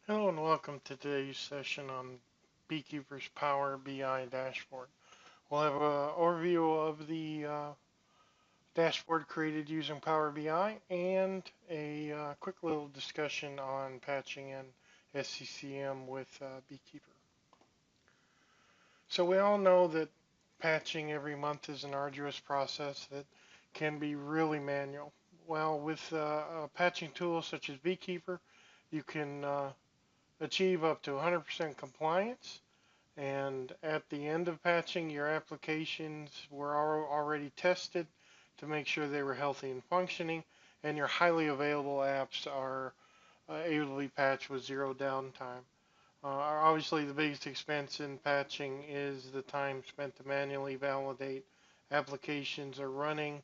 Hello and welcome to today's session on Beekeeper's Power BI dashboard. We'll have an overview of the dashboard created using Power BI and a quick little discussion on patching in SCCM with Beekeeper. So we all know that patching every month is an arduous process that can be really manual. Well, with a patching tool such as Beekeeper, you can achieve up to 100% compliance. And at the end of patching, your applications were already tested to make sure they were healthy and functioning, and your highly available apps are able to be patched with zero downtime. Obviously, the biggest expense in patching is the time spent to manually validate applications are running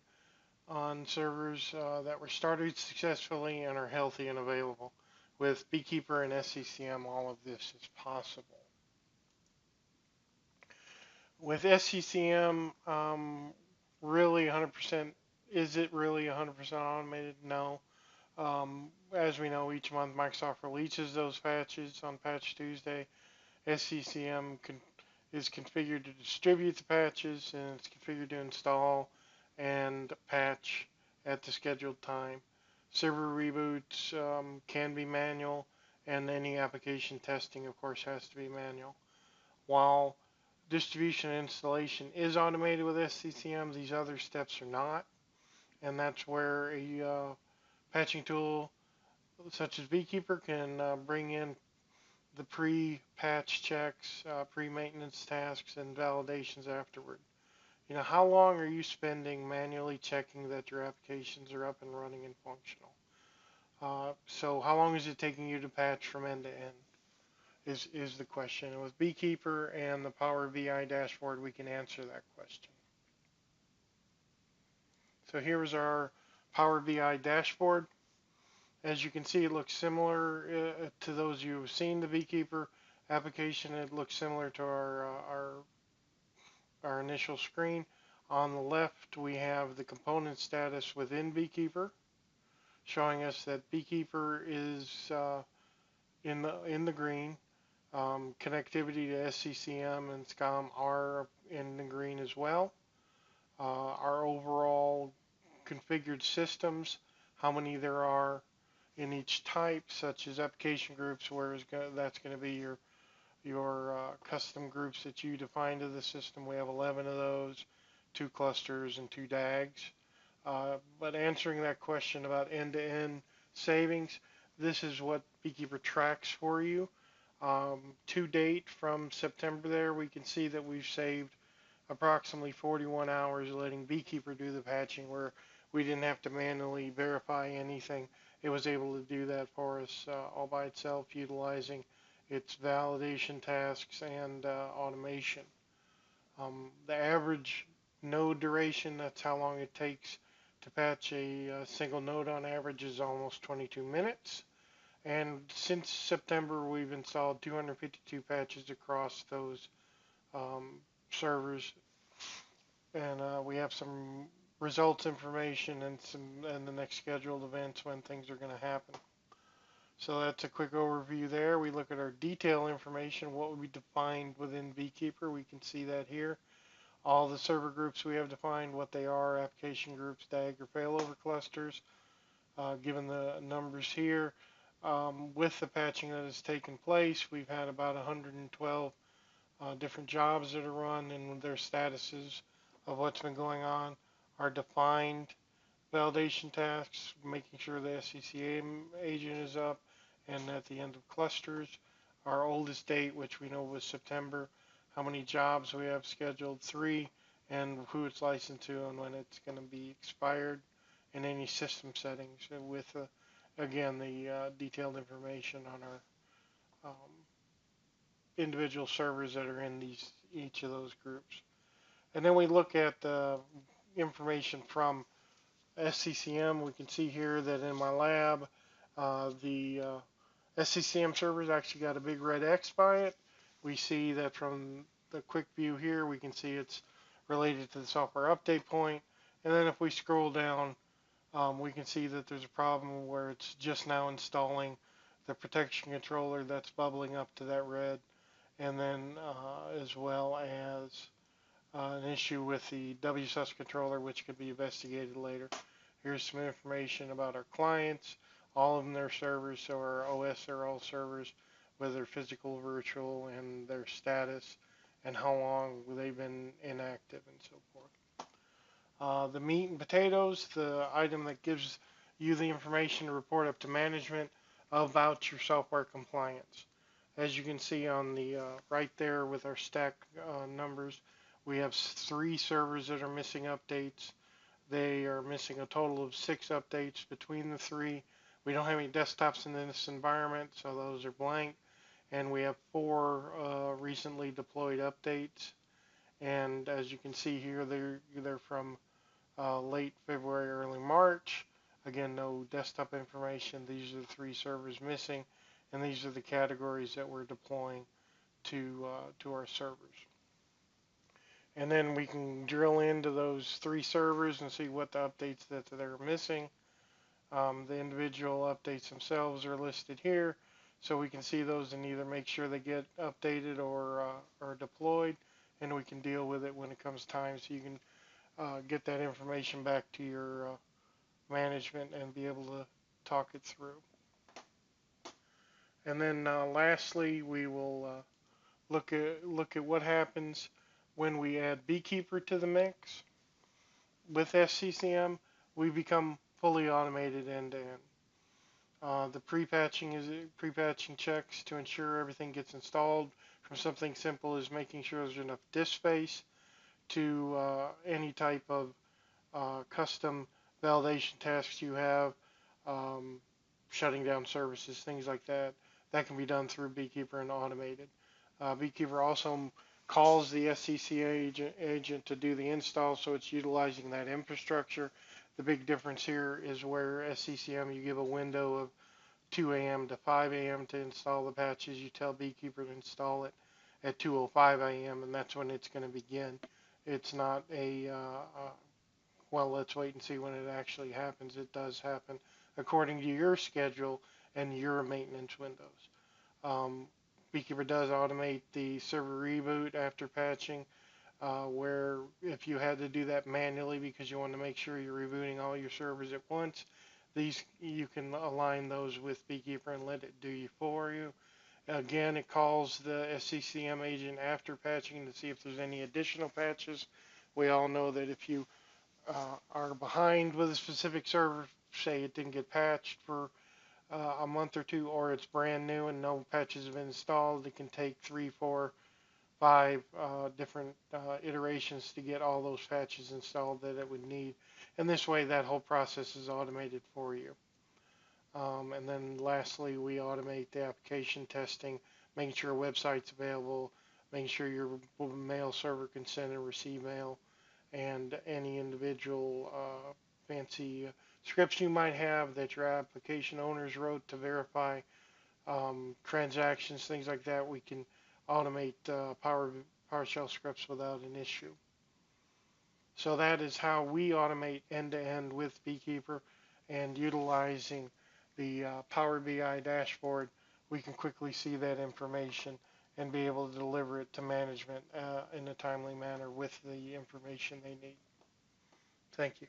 on servers that were started successfully and are healthy and available. With Beekeeper and SCCM, all of this is possible. With SCCM, really 100%, is it really 100% automated? No. As we know, each month Microsoft releases those patches on Patch Tuesday. SCCM is configured to distribute the patches, and it's configured to install and patch at the scheduled time. Server reboots can be manual, and any application testing, of course, has to be manual. While distribution and installation is automated with SCCM, these other steps are not, and that's where a patching tool such as Beekeeper can bring in the pre-patch checks, pre-maintenance tasks, and validations afterward. You know, how long are you spending manually checking that your applications are up and running and functional? So how long is it taking you to patch from end to end? Is the question. And with Beekeeper and the Power BI dashboard, we can answer that question. So here is our Power BI dashboard. As you can see, it looks similar to those you've seen the Beekeeper application. It looks similar to our initial screen. On the left, we have the component status within Beekeeper, showing us that Beekeeper is in the green. Connectivity to SCCM and SCOM are in the green as well. Our overall configured systems, how many there are in each type, such as application groups, where that's going to be your custom groups that you define to the system. We have 11 of those, 2 clusters and 2 DAGs. But answering that question about end-to-end savings, this is what Beekeeper tracks for you. To date, from September there, we can see that we've saved approximately 41 hours letting Beekeeper do the patching, where we didn't have to manually verify anything. It was able to do that for us all by itself, utilizing its validation tasks and automation. The average node duration, that's how long it takes to patch a single node on average, is almost 22 minutes. And since September, we've installed 252 patches across those servers, and we have some results information and the next scheduled events when things are going to happen. So that's a quick overview there. We look at our detail information, what we defined within Beekeeper. We can see that here. All the server groups we have defined, what they are, application groups, DAG or failover clusters, given the numbers here. With the patching that has taken place, we've had about 112 different jobs that are run, and their statuses of what's been going on are defined validation tasks, making sure the SCCM agent is up, and at the end of clusters, our oldest date, which we know was September, how many jobs we have scheduled, 3, and who it's licensed to and when it's going to be expired, and any system settings with again, the detailed information on our individual servers that are in each of those groups. And then we look at the information from SCCM. We can see here that in my lab, the SCCM server's actually got a big red X by it. We see that from the quick view here, we can see it's related to the software update point. And then if we scroll down, we can see that there's a problem where it's just now installing the protection controller that's bubbling up to that red, and then as well as an issue with the WSUS controller, which could be investigated later. Here's some information about our clients, all of them their servers, so our OS are all servers, whether physical, virtual, and their status, and how long they've been inactive and so forth. The meat and potatoes, the item that gives you the information to report up to management about your software compliance. As you can see on the right there with our stack numbers, we have 3 servers that are missing updates. They are missing a total of 6 updates between the 3. We don't have any desktops in this environment, so those are blank. And we have 4 recently deployed updates. And as you can see here, they're from late February, early March. Again, no desktop information. These are the 3 servers missing, and these are the categories that we're deploying to our servers. And then we can drill into those 3 servers and see what the updates that they're missing. The individual updates themselves are listed here, so we can see those and either make sure they get updated or deployed, and we can deal with it when it comes time, so you can get that information back to your management and be able to talk it through. And then lastly, we will look at what happens when we add Beekeeper to the mix. With SCCM, we become fully automated end to end. The pre-patching checks to ensure everything gets installed, from something simple as making sure there's enough disk space to any type of custom validation tasks you have, shutting down services, things like that. That can be done through Beekeeper and automated. Beekeeper also calls the SCCM agent to do the install, so it's utilizing that infrastructure. The big difference here is where SCCM, you give a window of 2 a.m. to 5 a.m. to install the patches. You tell Beekeeper to install it at 2:05 a.m. and that's when it's going to begin. It's not well, let's wait and see when it actually happens. It does happen according to your schedule and your maintenance windows. Beekeeper does automate the server reboot after patching, where if you had to do that manually because you want to make sure you're rebooting all your servers at once, these you can align those with Beekeeper and let it do for you. Again, it calls the SCCM agent after patching to see if there's any additional patches. We all know that if you are behind with a specific server, say it didn't get patched for a month or 2, or it's brand new and no patches have been installed, it can take 3, 4, 5 different iterations to get all those patches installed that it would need. And this way, that whole process is automated for you. And then lastly, we automate the application testing, making sure a website's available, making sure your mail server can send and receive mail, and any individual fancy scripts you might have that your application owners wrote to verify transactions, things like that. We can automate PowerShell scripts without an issue. So that is how we automate end-to-end with Beekeeper, and utilizing the Power BI dashboard, we can quickly see that information and be able to deliver it to management in a timely manner with the information they need. Thank you.